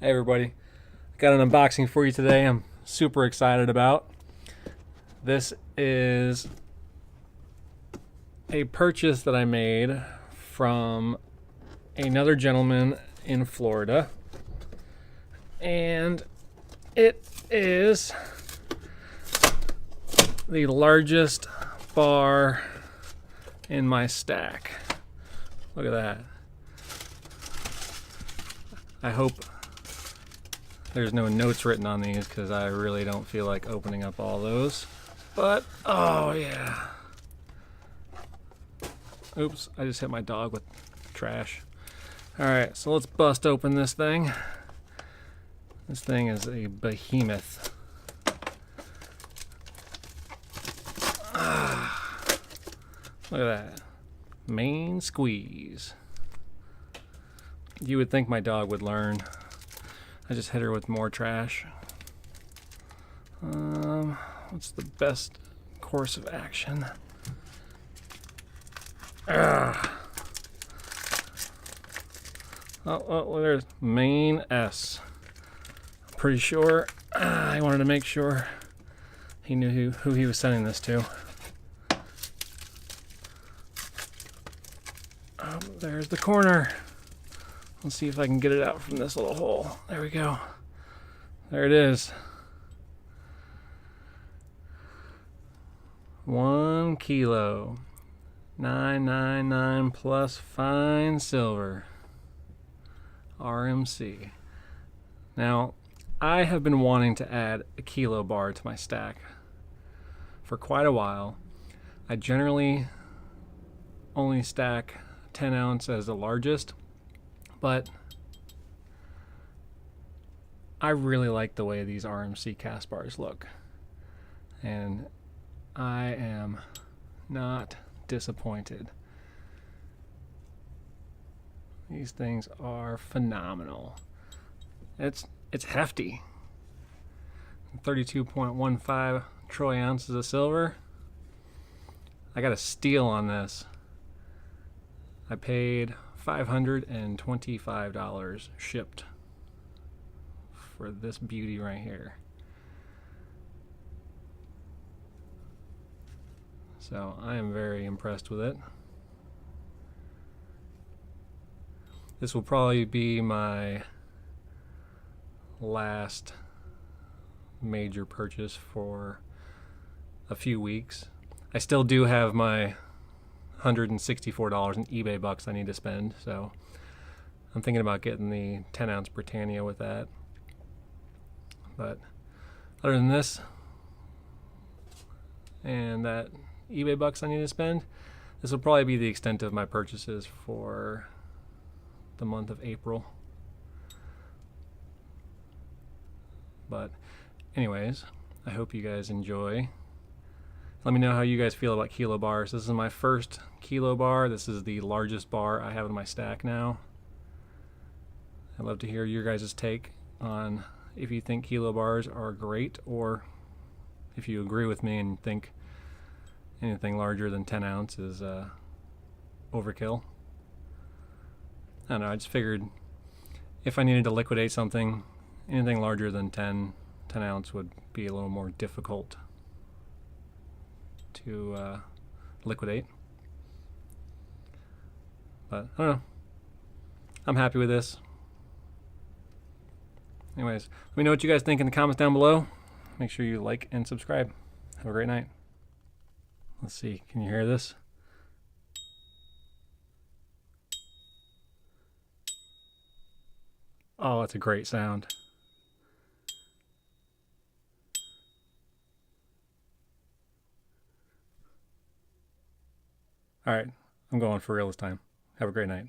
Hey everybody, got an unboxing for you today I'm super excited about. This is a purchase that I made from another gentleman in Florida, and it is the largest bar in my stack. Look at that. I hope there's no notes written on these because I really don't feel like opening up all those. But, oh yeah. Oops, I just hit my dog with trash. Alright, so let's bust open this thing. This thing is a behemoth. Look at that. Akmainsqueeze. You would think my dog would learn. I just hit her with more trash. What's the best course of action? Oh, there's main S. I'm pretty sure I wanted to make sure he knew who he was sending this to. There's the corner. Let's see if I can get it out from this little hole. There we go. There it is. 1 kilo. 999 plus fine silver. RMC. Now, I have been wanting to add a kilo bar to my stack for quite a while. I generally only stack 10 ounce as the largest, but I really like the way these RMC cast bars look, and I am not disappointed. These things are phenomenal. It's hefty. 32.15 troy ounces of silver. I got a steal on this. I paid $525 shipped for this beauty right here. So I am very impressed with it. This will probably be my last major purchase for a few weeks. I still do have my $164 in eBay bucks I need to spend, so I'm thinking about getting the 10 ounce Britannia with that. But other than this and that eBay bucks I need to spend, this will probably be the extent of my purchases for the month of April. But anyways, I hope you guys enjoy. Let me know how you guys feel about kilo bars. This is my first kilo bar. This is the largest bar I have in my stack now. I'd love to hear your guys' take on if you think kilo bars are great, or if you agree with me and think anything larger than 10 ounce is overkill. I don't know, I just figured if I needed to liquidate something, anything larger than 10 ounce would be a little more difficult to liquidate. But I don't know, I'm happy with this. Anyways, let me know what you guys think in the comments down below. Make sure you like and subscribe. Have a great night. Let's see, can you hear this? Oh, that's a great sound. All right, I'm going for real this time. Have a great night.